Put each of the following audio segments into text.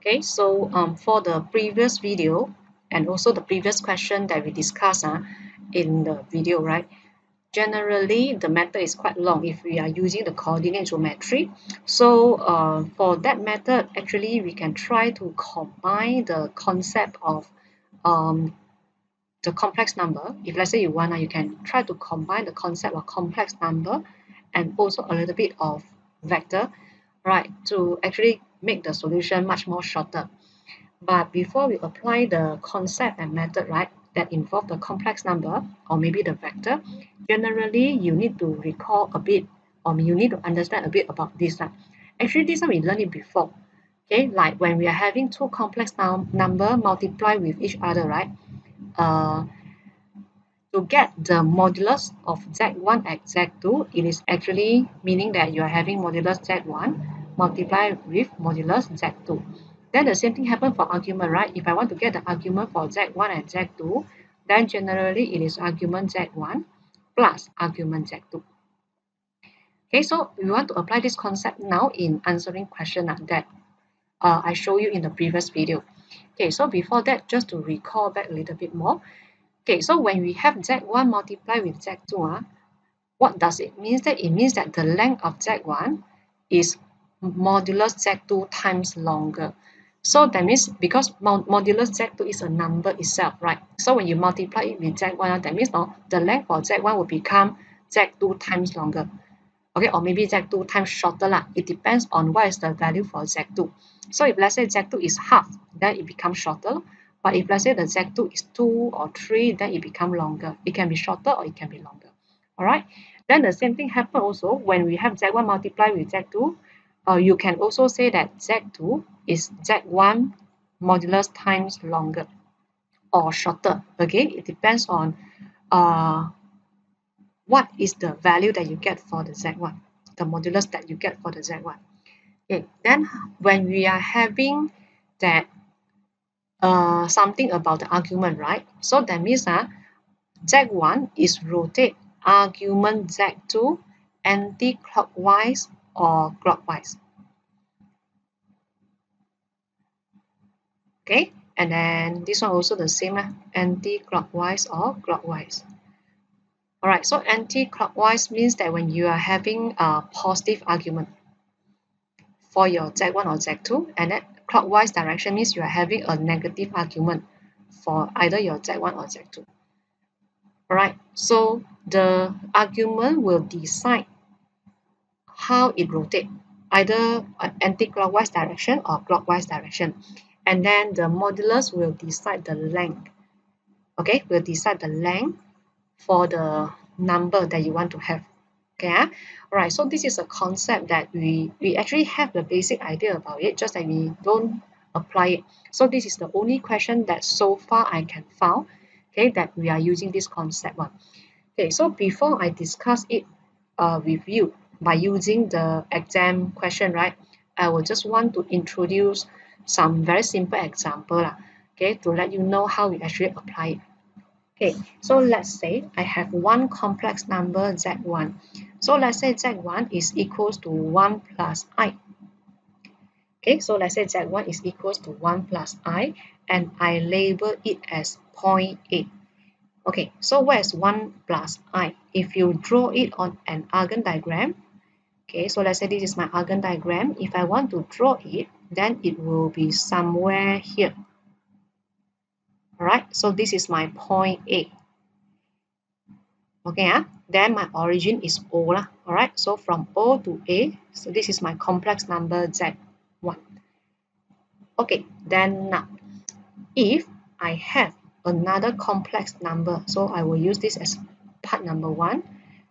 Okay, so for the previous video and also the previous question that we discussed in the video, right? Generally, the method is quite long if we are using the coordinate geometry. So for that method, actually, we can try to combine the concept of the complex number. If let's say you want, you can try to combine the concept of complex number and also a little bit of vector, right, to actually make the solution much more shorter. But before we apply the concept and method, right, that involve the complex number or maybe the vector, generally you need to recall a bit or you need to understand a bit about this. Actually, this one we learned it before. Okay, like when we are having two complex number multiply with each other, right? To get the modulus of z1 and z2, it is actually meaning that you are having modulus z1 multiplied with modulus z2. Then the same thing happens for argument, right? If I want to get the argument for z1 and z2, then generally it is argument z1 plus argument z2. Okay, so we want to apply this concept now in answering question that I showed you in the previous video. Okay, so before that, just to recall back a little bit more. Okay, so when we have z1 multiplied with z2, what does it mean? It means that the length of z1 is modulus z2 times longer. So that means because modulus z2 is a number itself, right? So when you multiply it with z1, that means the length for z1 will become z2 times longer. Okay, or maybe z2 times shorter lah. It depends on what is the value for z2. So if let's say z2 is half, then it becomes shorter. But if let's say the z2 is 2 or 3, then it becomes longer. It can be shorter or it can be longer. All right. Then the same thing happens also when we have z1 multiplied with z2. You can also say that z2 is z1 modulus times longer or shorter. Again, it depends on what is the value that you get for the z1, the modulus that you get for the z1. Okay, then when we are having that something about the argument, right? So that means z1 is rotate argument z2 anti-clockwise or clockwise. Okay, and then this one also the same, anti-clockwise or clockwise. All right, so anti-clockwise means that when you are having a positive argument for your z1 or z2, and then clockwise direction means you are having a negative argument for either your z1 or z2. All right, so the argument will decide how it rotates, either anti-clockwise direction or clockwise direction. And then the modulus will decide the length. Okay, will decide the length for the number that you want to have. Okay, all right, so this is a concept that we actually have the basic idea about it, just that we don't apply it. So this is the only question that so far I can found, okay, that we are using this concept one. Okay, so before I discuss it with you by using the exam question, right, I will just want to introduce some very simple example, okay, to let you know how we actually apply it. Okay, so let's say I have one complex number z1. So let's say z1 is equals to 1 plus I. Okay, so let's say z1 is equals to 1 plus I, and I label it as 0.8. Okay, so where is 1 plus I? If you draw it on an Argand diagram, okay, so let's say this is my Argand diagram. If I want to draw it, then it will be somewhere here. All right, so this is my 0.8. Okay, then my origin is O. All right, so from O to A, so this is my complex number Z1. Okay, then now, if I have another complex number, so I will use this as part number 1.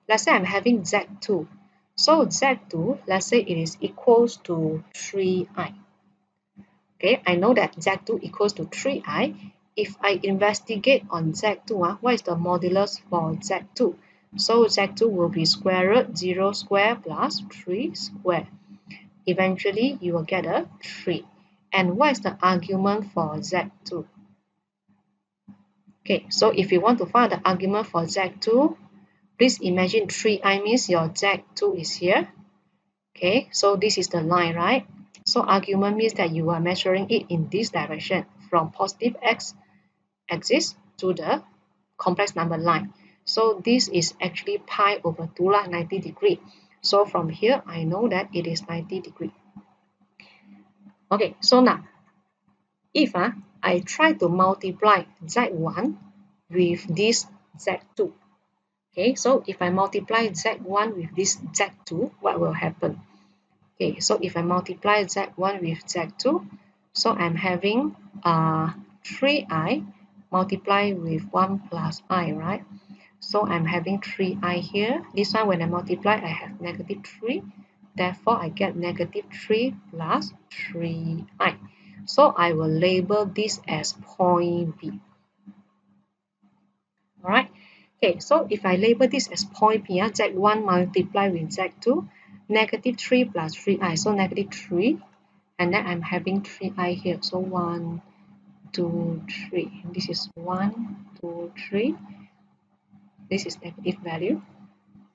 Let's say I'm having Z2. So Z2, let's say it is equals to 3I. Okay, I know that Z2 equals to 3I. If I investigate on Z2, what is the modulus for Z2? So Z2 will be square root 0 square plus 3 square. Eventually, you will get a 3. And what is the argument for Z2? Okay, so if you want to find the argument for Z2, please imagine 3I means your Z2 is here. Okay, so this is the line, right? So argument means that you are measuring it in this direction from positive x axis to the complex number line. So this is actually pi over 2 lah, 90 degree. So from here, I know that it is 90 degree. Okay, so now, if I try to multiply z1 with this z2, okay, so if I multiply z1 with this z2, what will happen? Okay, so if I multiply z1 with z2, so I'm having 3i multiply with 1 plus I, right? So I'm having 3i here. This one, when I multiply, I have negative 3. Therefore, I get negative 3 plus 3i. So I will label this as point B. Alright. Okay, so if I label this as point B, z1 multiply with z2, negative 3 plus 3i. So negative 3. And then I'm having 3i here. So 1, 2, 3. This is 1, 2, 3. This is negative value.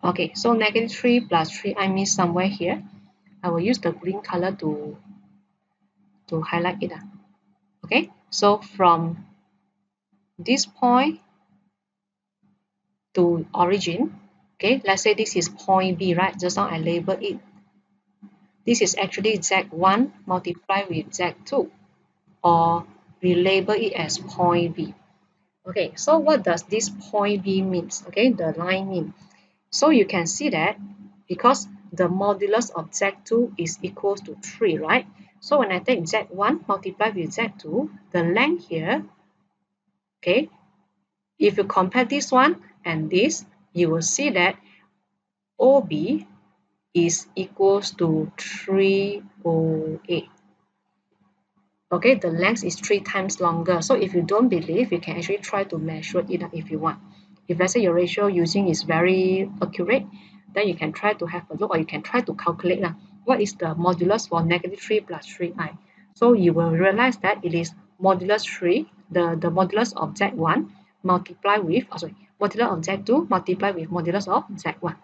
Okay, so negative 3 plus 3i means somewhere here. I will use the green color to highlight it. Okay, so from this point to origin, okay, let's say this is point B, right? Just now I labeled it. This is actually z1 multiplied with z2, or we label it as point B. Okay, so what does this point B means? Okay, the line mean. So you can see that because the modulus of z2 is equals to 3, right? So when I take z1 multiplied with z2, the length here, okay, if you compare this one and this, you will see that OB is equals to 3OA. Okay, the length is 3 times longer. So if you don't believe, you can actually try to measure it if you want. If let's say your ratio using is very accurate, then you can try to have a look, or you can try to calculate what is the modulus for negative 3 plus 3i. So you will realize that it is modulus 3, the modulus of z1 multiply with, modulus of z2 multiply with modulus of z1.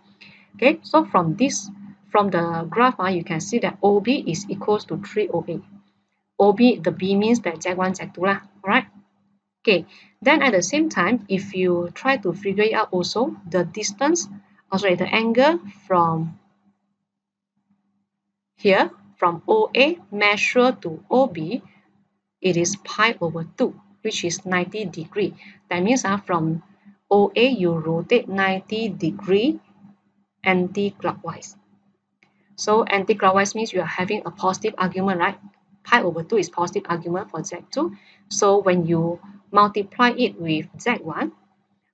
Okay, so from the graph, you can see that OB is equals to 3OA. OB, the B means that Z1, Z2 lah, alright? Okay, then at the same time, if you try to figure it out also, the distance, the angle from here, from OA measure to OB, it is pi over 2, which is 90 degree. That means from OA, you rotate 90 degree anti-clockwise. So anti-clockwise means you are having a positive argument, right? Pi over 2 is positive argument for Z2. So when you multiply it with Z1,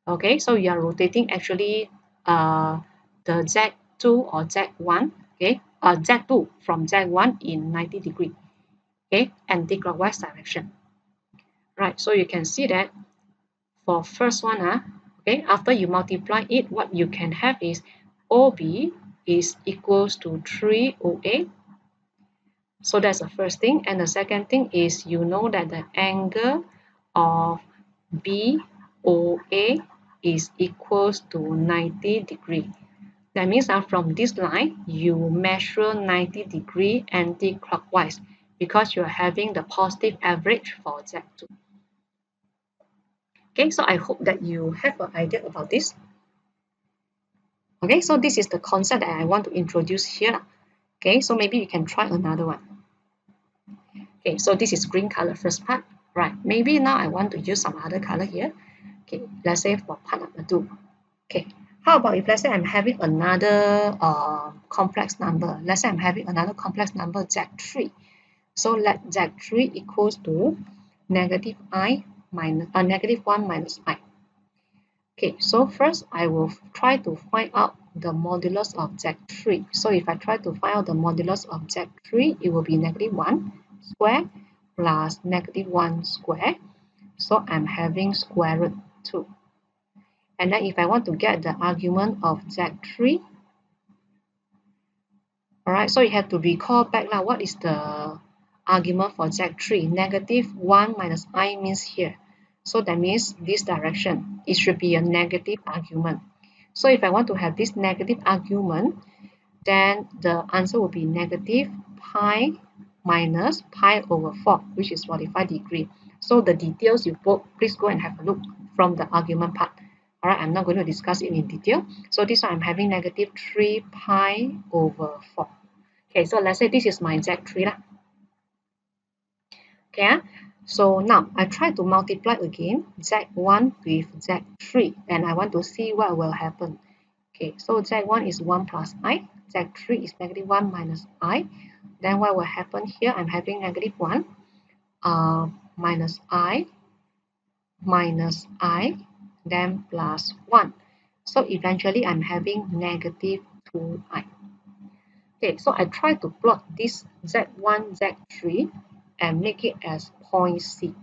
okay, so you are rotating actually the Z2 or Z1, okay, Z2 from Z1 in 90 degree, okay, anti-clockwise direction. Right, so you can see that for first one, okay, after you multiply it, what you can have is OB is equals to 3OA. So that's the first thing. And the second thing is you know that the angle of BOA is equals to 90 degree. That means from this line, you measure 90 degree anti-clockwise because you're having the positive average for Z2. Okay, so I hope that you have an idea about this. Okay, so this is the concept that I want to introduce here. Okay, so maybe you can try another one. Okay, so this is green color first part. Right, maybe now I want to use some other color here. Okay, let's say for part number 2. Okay, how about if let's say I'm having another complex number. Let's say I'm having another complex number Z3. So let Z3 equals to negative I minus negative 1 minus I. Okay, so first I will try to find out the modulus of Z3. So if I try to find out the modulus of Z3, it will be negative 1 square plus negative 1 square. So I'm having square root 2. And then if I want to get the argument of Z3, alright, so you have to recall back what is the argument for Z3. Negative 1 minus I means here. So that means this direction. It should be a negative argument. So if I want to have this negative argument, then the answer will be negative pi minus pi over 4, which is 45 degrees. So the details you both please go and have a look from the argument part. All right, I'm not going to discuss it in detail. So this one I'm having negative 3 pi over 4. Okay, so let's say this is my Z3 lah. Okay, so now I try to multiply again Z1 with Z3 and I want to see what will happen. Okay, so Z1 is 1 plus I, Z3 is negative 1 minus I. Then what will happen here? I'm having negative 1 minus I, then plus 1. So eventually I'm having negative 2I. Okay, so I try to plot this Z1, Z3 and make it as point C.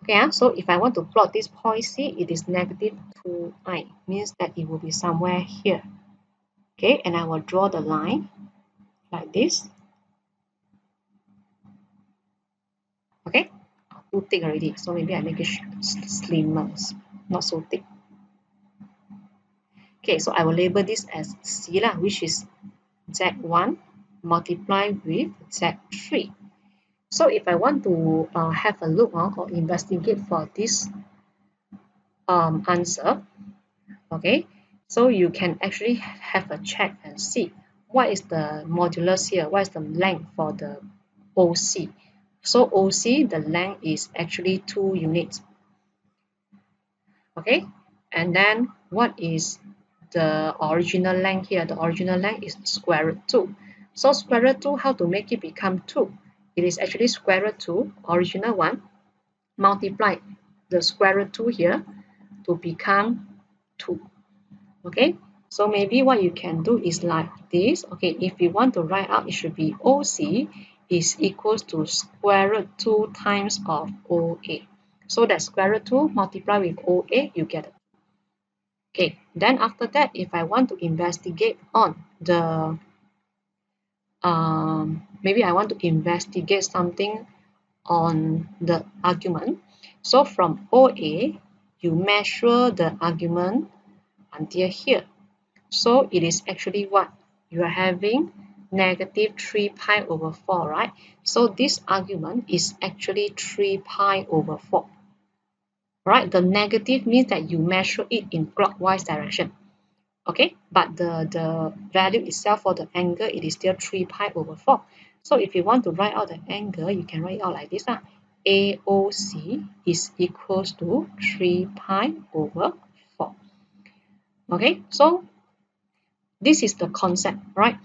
Okay, so if I want to plot this point C, it is negative 2I, means that it will be somewhere here. Okay, and I will draw the line like this. Okay, too thick already, so maybe I make it slimmer, not so thick. Okay, so I will label this as C lah, which is Z1 multiplied with Z3. So if I want to have a look or investigate for this answer, okay, so you can actually have a check and see what is the modulus here, what is the length for the OC. So OC, the length is actually 2 units. Okay, and then what is the original length here? The original length is square root 2. So square root 2, how to make it become 2? It is actually square root 2, original one, multiply the square root 2 here to become 2. Okay, so maybe what you can do is like this. Okay, if you want to write out, it should be OC is equals to square root 2 times of OA. So that square root 2 multiply with OA, you get it. Okay, then after that, if I want to investigate on the, maybe I want to investigate something on the argument. So from OA, you measure the argument until here. So it is actually what? You are having negative 3 pi over 4, right? So this argument is actually 3 pi over 4. Right? The negative means that you measure it in clockwise direction. Okay, but the value itself for the angle, it is still 3 pi over 4. So if you want to write out the angle, you can write it out like this. AOC is equals to 3 pi over 4. Okay, so this is the concept, right?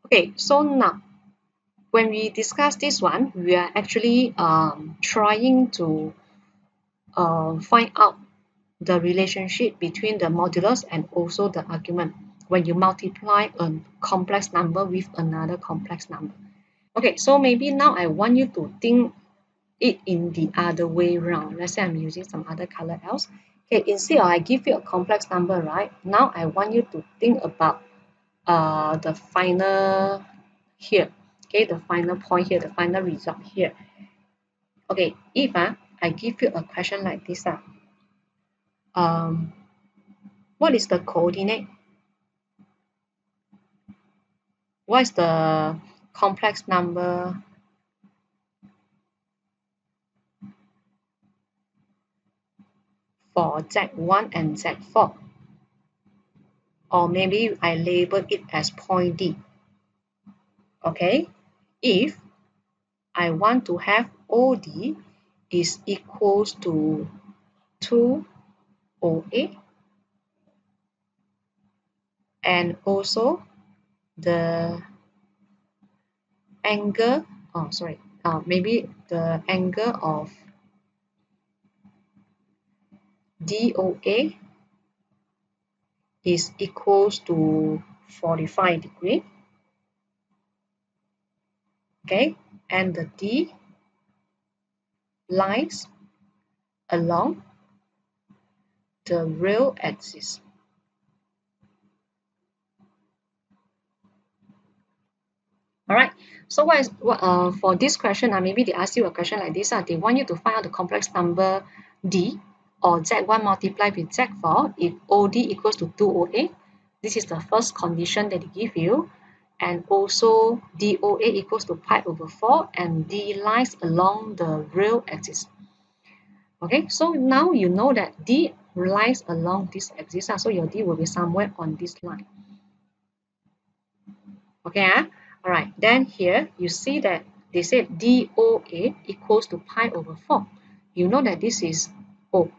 Okay, so now when we discuss this one, we are actually trying to find out the relationship between the modulus and also the argument when you multiply a complex number with another complex number. Okay, so maybe now I want you to think it in the other way around. Let's say I'm using some other color else. Okay, instead of I give you a complex number, right? Now I want you to think about the final here. Okay, the final point here, the final result here. Okay, if I give you a question like this, what is the coordinate? What is the complex number for Z1 and Z4? Or maybe I label it as point D. Okay, if I want to have OD is equals to 2 OA and also the angle, maybe the angle of DOA is equals to 45 degrees. Okay, and the D lies along the real axis. All right, so for this question, maybe they ask you a question like this. They want you to find out the complex number D or Z1 multiplied with Z4 if OD equals to 2OA. This is the first condition that they give you. and also DOA equals to pi over 4, and D lies along the real axis. Okay, so now you know that D lies along this axis, so your D will be somewhere on this line. Okay, all right, then here you see that they said DOA equals to pi over 4. You know that this is O.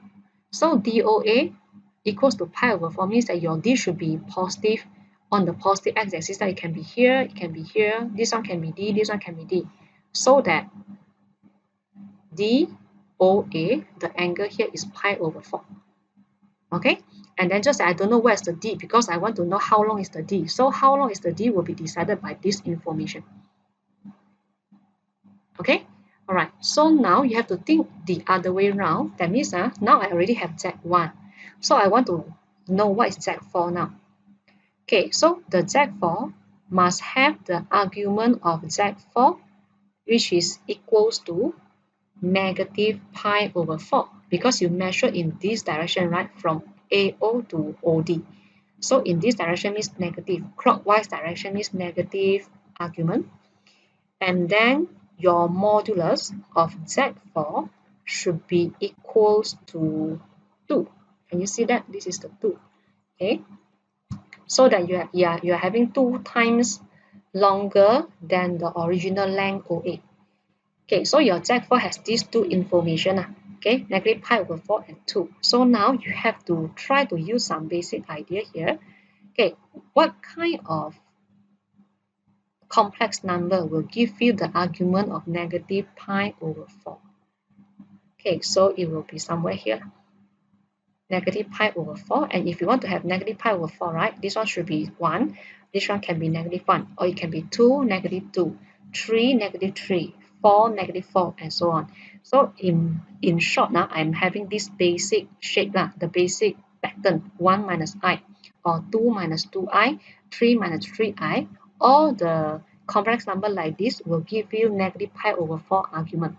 So DOA equals to pi over 4 means that your D should be positive on the positive x-axis. That it can be here, it can be here, this one can be D, this one can be D. So that DOA, the angle here is pi over 4. Okay, and then just I don't know where's the D because I want to know how long is the D. So how long is the D will be decided by this information. Okay, all right, so now you have to think the other way around. That means now I already have Z1. So I want to know what is Z4 now. Okay, so the Z4 must have the argument of Z4, which is equals to negative pi over 4, because you measure in this direction, right, from AO to OD. So in this direction means negative, clockwise direction means negative argument. And then your modulus of Z4 should be equals to 2. Can you see that? This is the 2. Okay, so that you are having 2 times longer than the original length OA. Okay, so your Z4 has these two information. Okay, negative pi over 4 and 2. So now you have to try to use some basic idea here. Okay, what kind of complex number will give you the argument of negative pi over 4? Okay, so it will be somewhere here. Negative pi over 4, and if you want to have negative pi over 4, right, this one should be 1, this one can be negative 1, or it can be 2, negative 2, 3, negative 3, 4, negative 4, and so on. So in short, now I'm having this basic shape, the basic pattern, 1 minus I, or 2 minus 2I, 3 minus 3I. All the complex number like this will give you negative pi over 4 argument.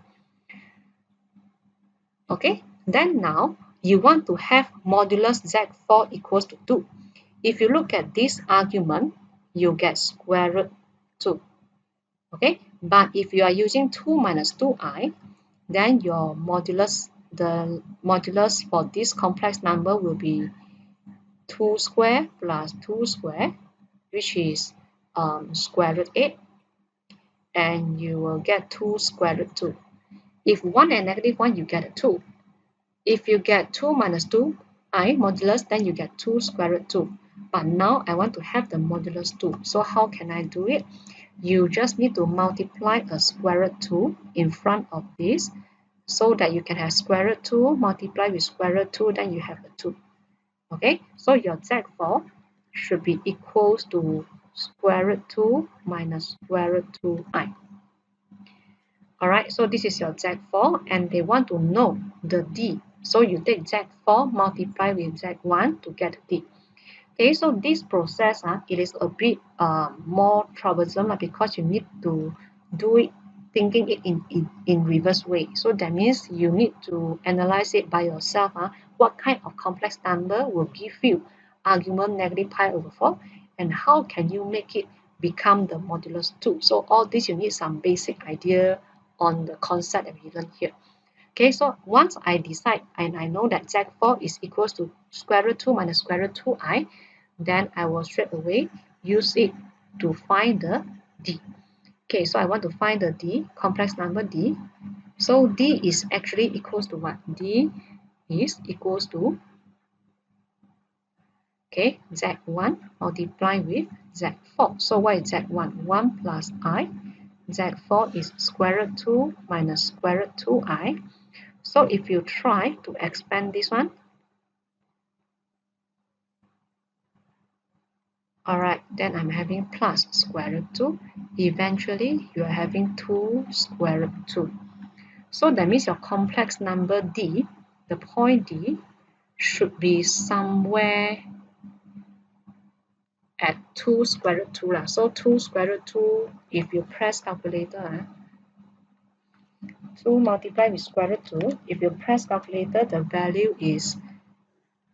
Okay, then now you want to have modulus Z4 equals to 2. If you look at this argument, you get square root 2. Okay, but if you are using 2 minus 2i, then your modulus, the modulus for this complex number will be 2 square plus 2 square, which is square root 8, and you will get 2 square root 2. If 1 and negative 1, you get a 2. If you get 2 minus 2i modulus, then you get 2 square root 2. But now I want to have the modulus 2. So how can I do it? You just need to multiply a square root 2 in front of this, so that you can have square root 2 multiply with square root 2, then you have a 2. Okay, so your Z4 should be equals to square root 2 minus square root 2i. Alright, so this is your Z4, and they want to know the D. So you take Z4 multiply with Z1 to get D. Okay, so this process, it is a bit more troublesome because you need to do it, thinking it in reverse way. So that means you need to analyze it by yourself. What kind of complex number will give you argument negative pi over 4, and how can you make it become the modulus 2? So all this you need some basic idea on the concept that we learned here. Okay, so once I decide and I know that Z4 is equals to square root 2 minus square root 2i, then I will straight away use it to find the D. Okay, so I want to find the D, complex number D. So D is actually equals to what? D is equals to, okay, Z1 multiply with Z4. So what is Z1? 1 plus I. Z4 is square root 2 minus square root 2i. So if you try to expand this one, alright, then I'm having plus square root 2. Eventually, you are having 2 square root 2. So that means your complex number D, the point D, should be somewhere at 2 square root 2. So 2 square root 2, if you press calculator, 2 multiplied with square root 2, if you press calculator, the value is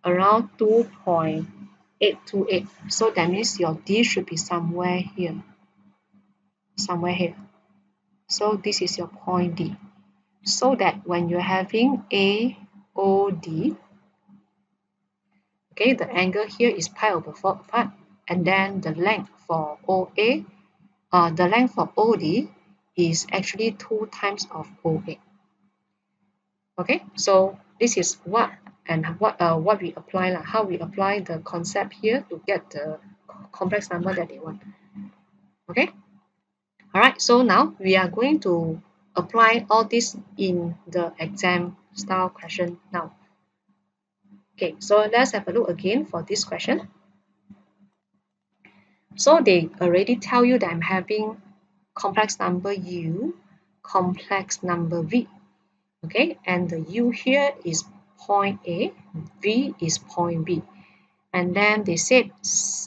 around 2.828. So that means your D should be somewhere here. somewhere here. So this is your point D. So that when you're having AOD, okay, the angle here is pi over 4 apart, and then the length for OA, the length for OD is actually 2 times of OA. Okay, so this is what we apply, how we apply the concept here to get the complex number that they want. Okay, all right, so now we are going to apply all this in the exam style question now. Okay, so let's have a look again for this question. So they already tell you that I'm having complex number U, complex number V. Okay, and the U here is point A, V is point B. And then they said,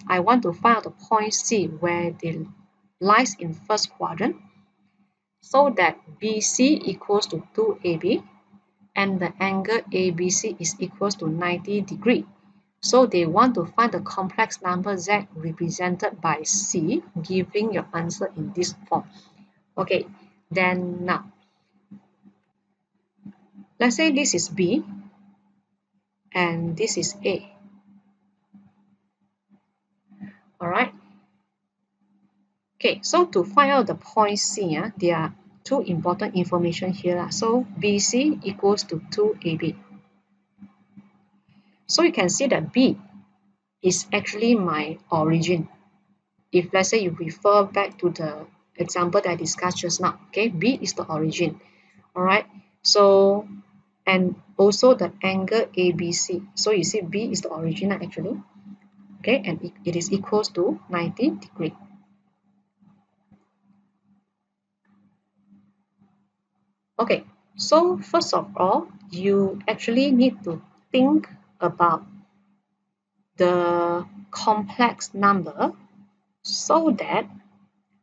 I want to find out the point C where it lies in first quadrant, so that BC equals to 2AB and the angle ABC is equals to 90 degrees. So they want to find the complex number Z represented by C, giving your answer in this form. Okay, then now, let's say this is B and this is A. All right. Okay, so to find out the point C, there are two important information here. So BC equals to 2AB. So you can see that B is actually my origin. If let's say you refer back to the example that I discussed just now, okay, B is the origin. All right. So, and also the angle ABC. So you see B is the origin actually. Okay, and it is equals to 90 degrees. Okay, so first of all, you actually need to think about the complex number so that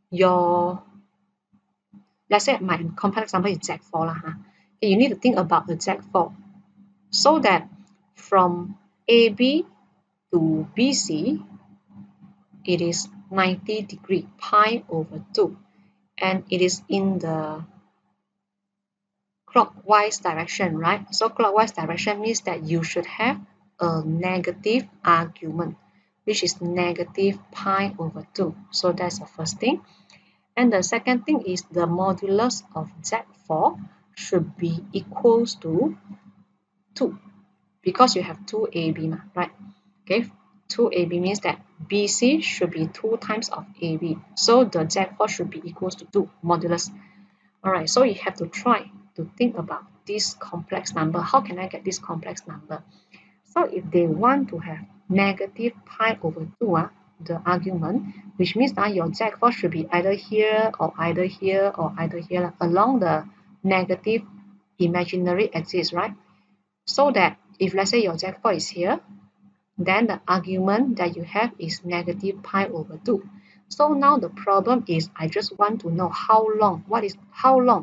your, let's say my complex number is Z4 lah, you need to think about the Z4 so that from AB to BC, it is 90 degree, pi over 2, and it is in the clockwise direction, right? So clockwise direction means that you should have a negative argument, which is negative pi over 2. So that's the first thing. And the second thing is the modulus of Z4 should be equals to 2 because you have 2AB, right? Okay, 2AB means that BC should be 2 times of AB. So the Z4 should be equals to 2 modulus. All right, so you have to try to think about this complex number. How can I get this complex number? So if they want to have negative pi over 2, the argument, which means that your Z4 should be either here or either here or either here along the negative imaginary axis, right? So that if let's say your Z4 is here, then the argument that you have is negative pi over 2. So now the problem is I just want to know how long,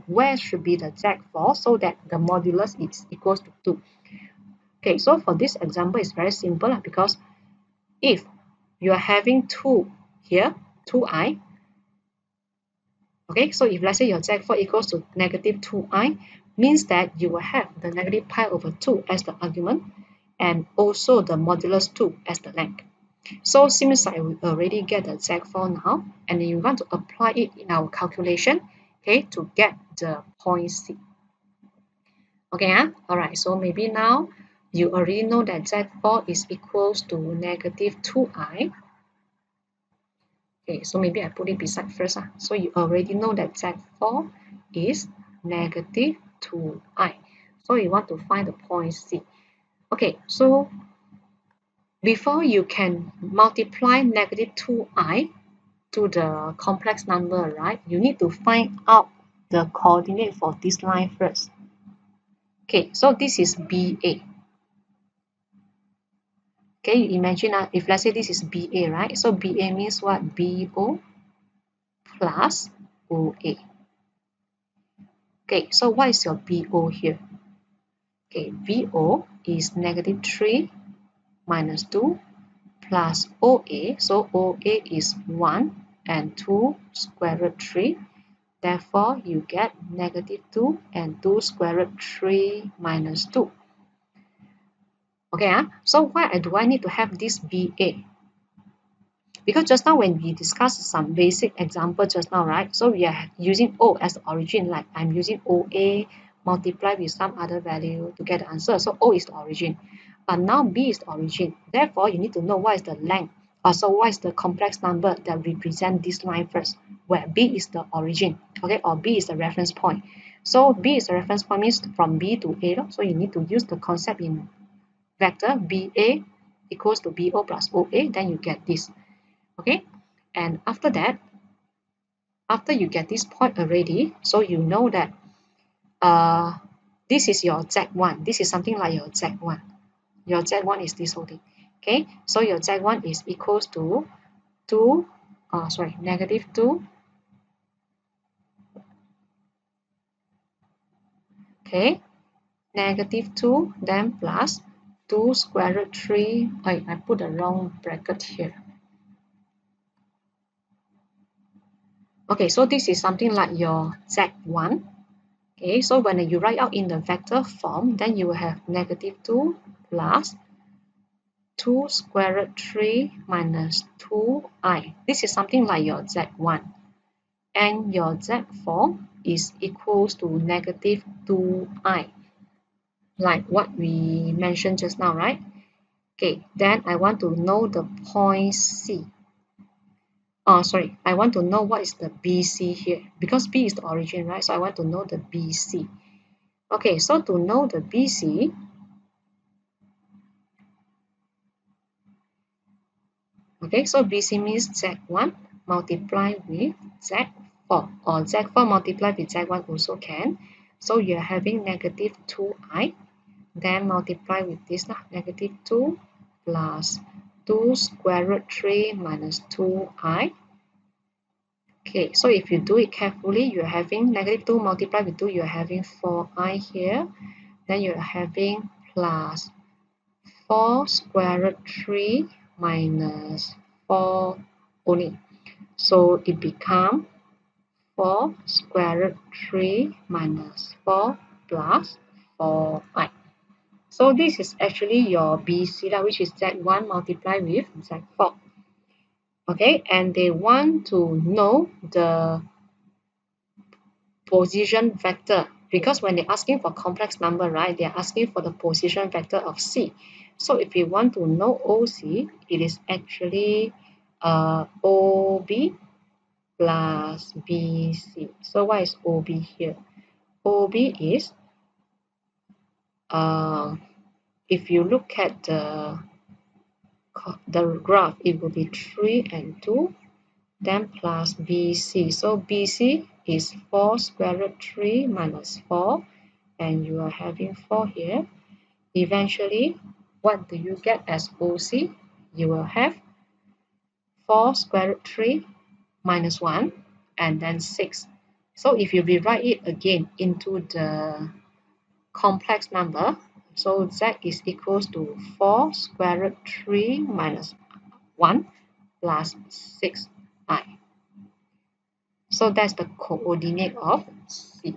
where should be the Z4 so that the modulus is equals to 2. Okay, so for this example, it's very simple because if you are having 2 here, 2i, okay, so if let's say your Z4 equals to negative 2i, means that you will have the negative pi over 2 as the argument and also the modulus 2 as the length. So since I already get the Z4 now, and then you want to apply it in our calculation, okay, to get the point C. Okay, all right, so maybe now you already know that Z4 is equals to negative 2i. Okay, so maybe I put it beside first. So you already know that Z4 is negative 2i. So you want to find the point C. Okay, so before you can multiply negative 2i to the complex number, right? You need to find out the coordinate for this line first. Okay, so this is BA. Okay, you imagine if let's say this is BA, right? So BA means what? BO plus OA. Okay, so what is your BO here? Okay, BO is negative 3 minus 2 plus OA. So OA is 1 and 2 square root 3. Therefore, you get negative 2 and 2 square root 3 minus 2. Okay, so why do I need to have this BA? Because just now when we discussed some basic example just now, right? So we are using O as the origin, like I'm using OA multiplied with some other value to get the answer. So O is the origin. But now B is the origin. Therefore, you need to know what is the length. So what is the complex number that represent this line first, where B is the origin, okay, or B is the reference point. So B is the reference point means from B to A. So you need to use the concept in vector BA equals to BO plus OA, then you get this. Okay, and after that, after you get this point already, so you know that this is your Z1. This is something like your Z1. Your Z1 is this whole thing. Okay, so your Z1 is equals to negative 2. Okay, negative 2, then plus 2 square root 3. I put the wrong bracket here. Okay, so this is something like your Z1. Okay, so when you write out in the vector form, then you will have negative 2 plus 2 square root 3 minus 2i. This is something like your Z1. And your Z4 is equals to negative 2i, like what we mentioned just now, right? Okay, then I want to know the point C. I want to know what is the BC here, because B is the origin, right? So I want to know the BC. Okay, so to know the BC, okay, so BC means Z1 multiplied with Z4, or Z4 multiplied with Z1 also can. So you're having negative 2i, then multiply with this, negative 2 plus 2 square root 3 minus 2i. Okay, so if you do it carefully, you're having negative 2 multiplied with 2, you're having 4i here. Then you're having plus 4 square root 3 minus 4 only. So it becomes 4 square root 3 minus 4 plus 4i. So this is actually your BC, which is Z1 multiplied with Z4. Okay, and they want to know the position vector, because when they're asking for complex number, right, they're asking for the position vector of C. So if you want to know OC, it is actually OB plus BC. So what is OB here? OB is, if you look at the graph, it will be 3 and 2, then plus BC. So BC is 4 square root 3 minus 4, and you are having 4 here. Eventually, what do you get as OC? You will have 4 square root 3 minus 1, and then 6. So if you rewrite it again into the complex number, so Z is equals to 4 square root 3 minus 1 plus 6i. So that's the coordinate of C.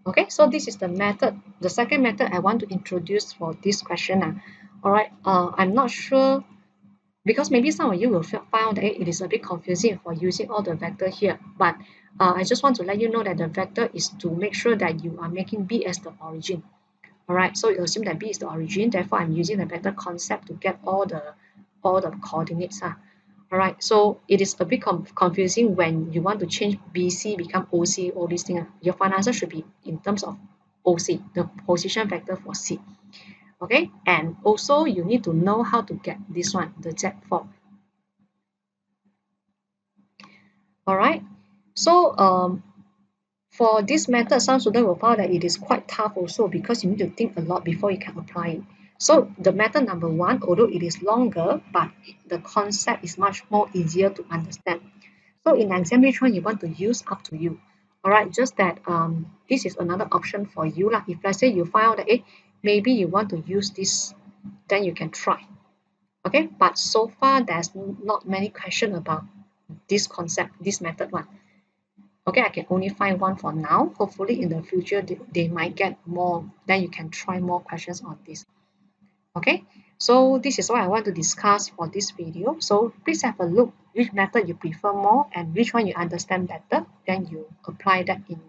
Okay, so this is the method. The second method I want to introduce for this question. All right, I'm not sure, because maybe some of you will find that it is a bit confusing for using all the vector here. But I just want to let you know that the vector is to make sure that you are making B as the origin. All right, so you assume that B is the origin. Therefore, I'm using the vector concept to get all the coordinates. All right, so it is a bit confusing when you want to change BC become OC, all these things. Your final answer should be in terms of OC, the position vector for C. Okay, and also you need to know how to get this one, the Z4. All right, so for this method, some students will find that it is quite tough also, because you need to think a lot before you can apply it. So the method number 1, although it is longer, but the concept is much more easier to understand. So in exam which one you want to use, up to you. All right, just that this is another option for you. If let's say you find out that maybe you want to use this, then you can try. Okay, but so far there's not many questions about this concept, this method one. Okay, I can only find one for now. Hopefully in the future they might get more, then you can try more questions on this. Okay, so this is what I want to discuss for this video. So please have a look which method you prefer more and which one you understand better, then you apply that in